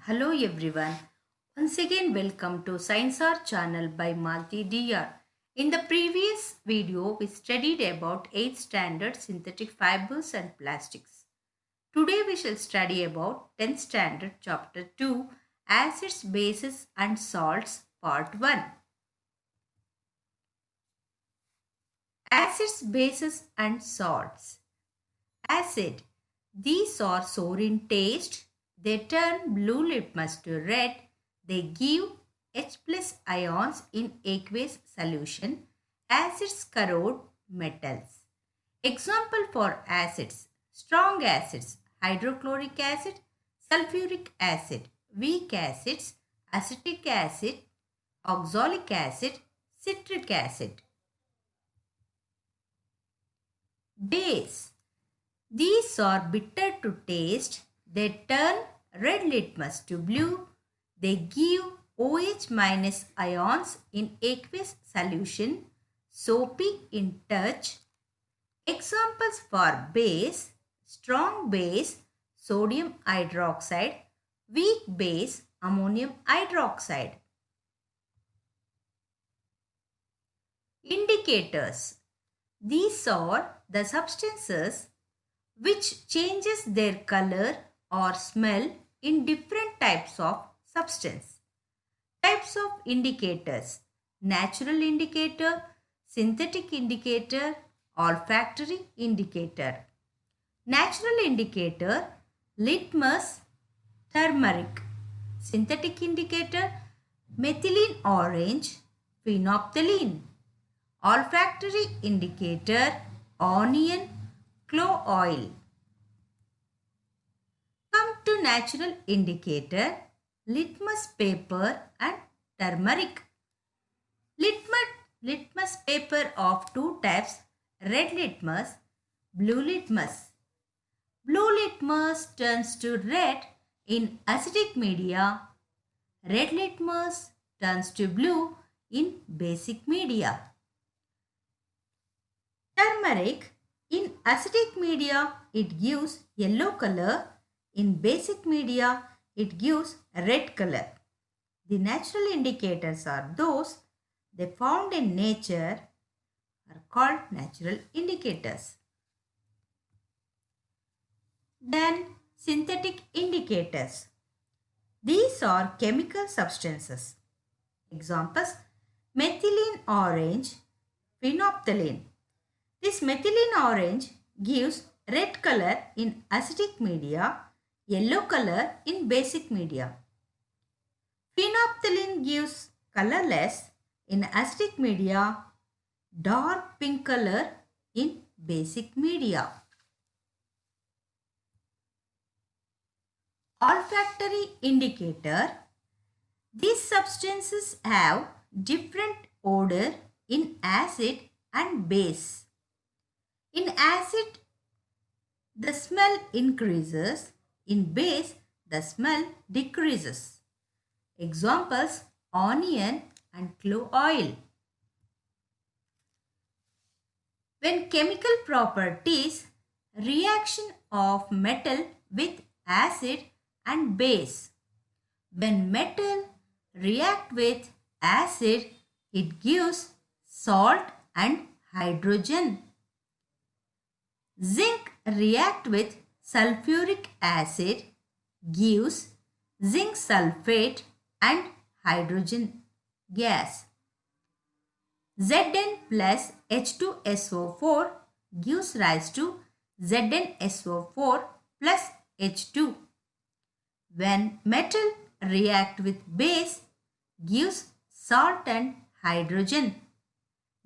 Hello everyone. Once again welcome to Science Art channel by Malti DR. In the previous video we studied about 8th standard synthetic fibers and plastics. Today we shall study about 10th standard chapter 2 acids, bases and salts part 1. Acids, bases and salts. Acid. These are sour in taste. They turn blue litmus to red. They give H plus ions in aqueous solution. Acids corrode metals. Example for acids. Strong acids. Hydrochloric acid, sulfuric acid, weak acids, acetic acid, oxalic acid, citric acid. Base. These are bitter to taste. They turn red litmus to blue. They give OH minus ions in aqueous solution, soapy in touch. Examples for base. Strong base, sodium hydroxide. Weak base, ammonium hydroxide. Indicators. These are the substances which changes their color or smell in different types of substance. Types of indicators: natural indicator, synthetic indicator, olfactory indicator. Natural indicator: litmus, turmeric. Synthetic indicator: methylene orange, phenolphthalein. Olfactory indicator: onion, clove oil. Come to natural indicator: litmus paper and turmeric. Litmus paper of two types: red litmus, blue litmus. Blue litmus turns to red in acidic media. Red litmus turns to blue in basic media. Turmeric, in acidic media it gives yellow color. In basic media it gives red color. The natural indicators are those they found in nature are called natural indicators. Then synthetic indicators. These are chemical substances. Examples: methylene orange, phenolphthalein. This methylene orange gives red color in acidic media, yellow color in basic media. Phenolphthalein gives colorless in acidic media, dark pink color in basic media. Olfactory indicator. These substances have different odor in acid and base. In acid, the smell increases. In base, the smell decreases. Examples: onion and clove oil. When chemical properties, reaction of metal with acid and base. When metal react with acid, it gives salt and hydrogen. Zinc react with sulfuric acid, gives zinc sulfate and hydrogen gas. Zn plus H2SO4 gives rise to ZnSO4 plus H2. When metal react with base, gives salt and hydrogen.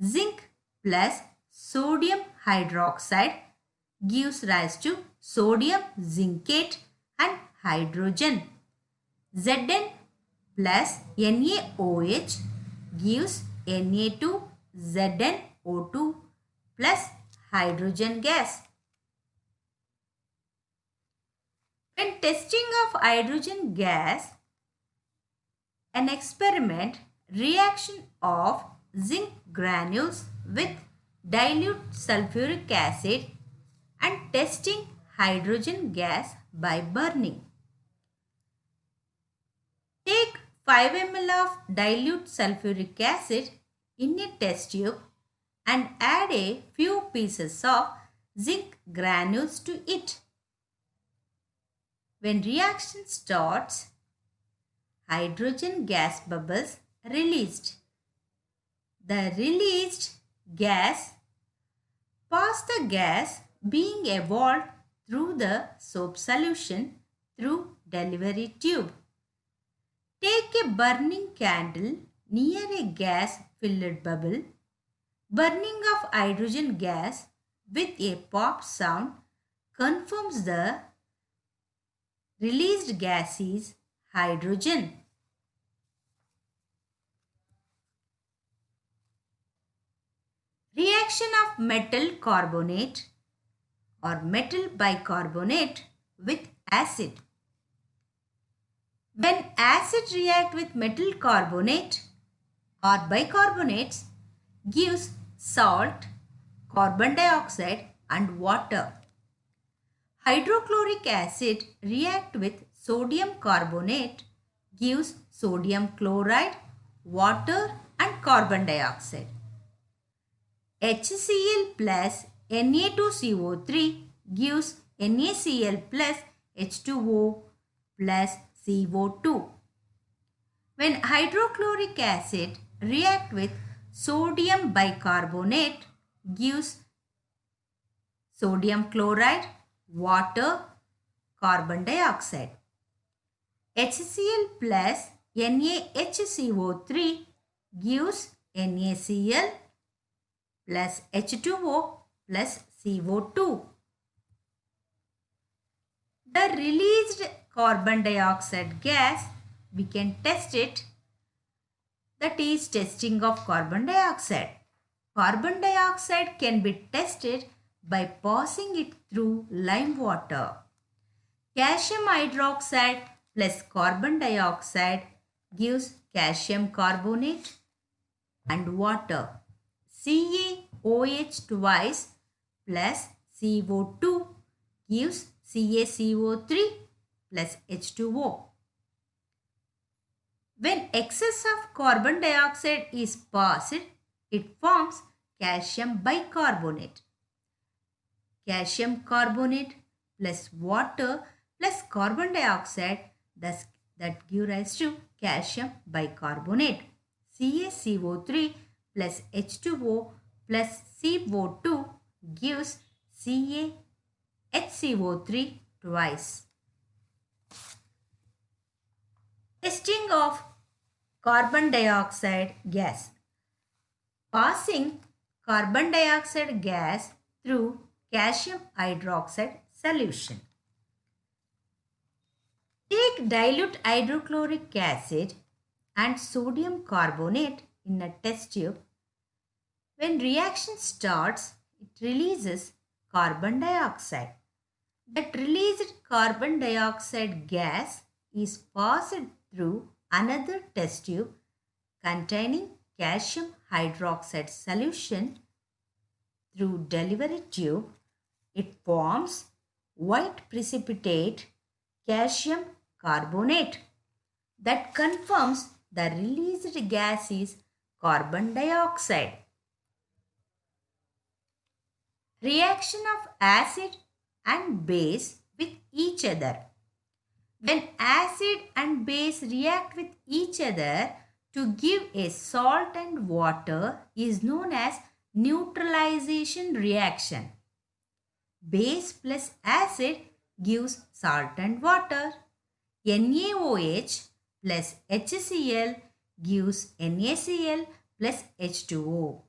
Zinc plus sodium hydroxide gives rise to sodium zincate and hydrogen. Zn plus NaOH gives Na2ZnO2 plus hydrogen gas. When testing of hydrogen gas, an experiment, reaction of zinc granules with dilute sulfuric acid and testing hydrogen gas by burning. Take 5 ml of dilute sulfuric acid in a test tube and add a few pieces of zinc granules to it. When reaction starts, hydrogen gas bubbles released. The released gas pass the gas being evolved through the soap solution through delivery tube. Take a burning candle near a gas-filled bubble. Burning of hydrogen gas with a pop sound confirms the released gas is hydrogen. Reaction of metal carbonate or metal bicarbonate with acid. When acid react with metal carbonate or bicarbonates, gives salt, carbon dioxide and water. Hydrochloric acid react with sodium carbonate, gives sodium chloride, water and carbon dioxide. HCl plus Na2CO3 gives NaCl plus H2O plus CO2. When hydrochloric acid react with sodium bicarbonate, gives sodium chloride, water, carbon dioxide. HCl plus NaHCO3 gives NaCl plus H2O plus CO2. The released carbon dioxide gas, we can test it. That is testing of carbon dioxide. Carbon dioxide can be tested by passing it through lime water. Calcium hydroxide plus carbon dioxide gives calcium carbonate and water. CaOH twice plus CO2 gives CaCO3 plus H2O. When excess of carbon dioxide is passed, it forms calcium bicarbonate. Calcium carbonate plus water plus carbon dioxide that give rise to calcium bicarbonate. CaCO3 plus H2O plus CO2 gives CaHCO3 twice. Testing of carbon dioxide gas. Passing carbon dioxide gas through calcium hydroxide solution. Take dilute hydrochloric acid and sodium carbonate in a test tube. When reaction starts, it releases carbon dioxide. That released carbon dioxide gas is passed through another test tube containing calcium hydroxide solution through delivery tube. It forms white precipitate calcium carbonate that confirms the released gas is carbon dioxide. Reaction of acid and base with each other. When acid and base react with each other to give a salt and water is known as neutralization reaction. Base plus acid gives salt and water. NaOH plus HCl gives NaCl plus H2O.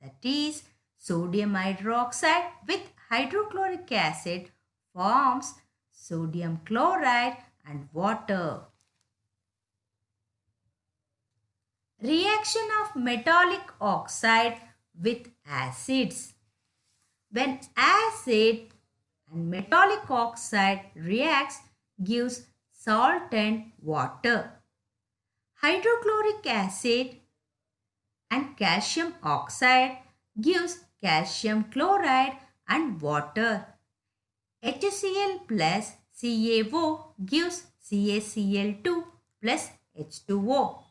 That is, sodium hydroxide with hydrochloric acid forms sodium chloride and water. Reaction of metallic oxide with acids. When acid and metallic oxide reacts, gives salt and water. Hydrochloric acid and calcium oxide gives calcium chloride and water. HCl plus CaO gives CaCl2 plus H2O.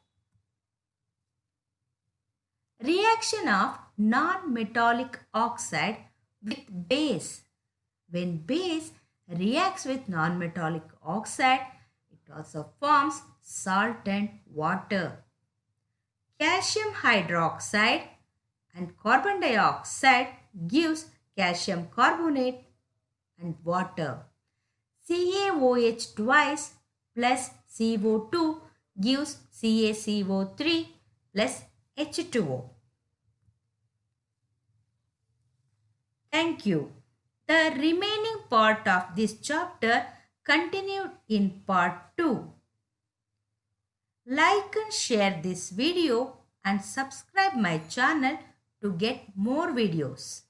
Reaction of non-metallic oxide with base. When base reacts with non-metallic oxide, it also forms salt and water. Calcium hydroxide and carbon dioxide gives calcium carbonate and water. CaOH twice plus CO2 gives CaCO3 plus H2O. Thank you. The remaining part of this chapter continued in part 2. Like and share this video and subscribe my channel to get more videos.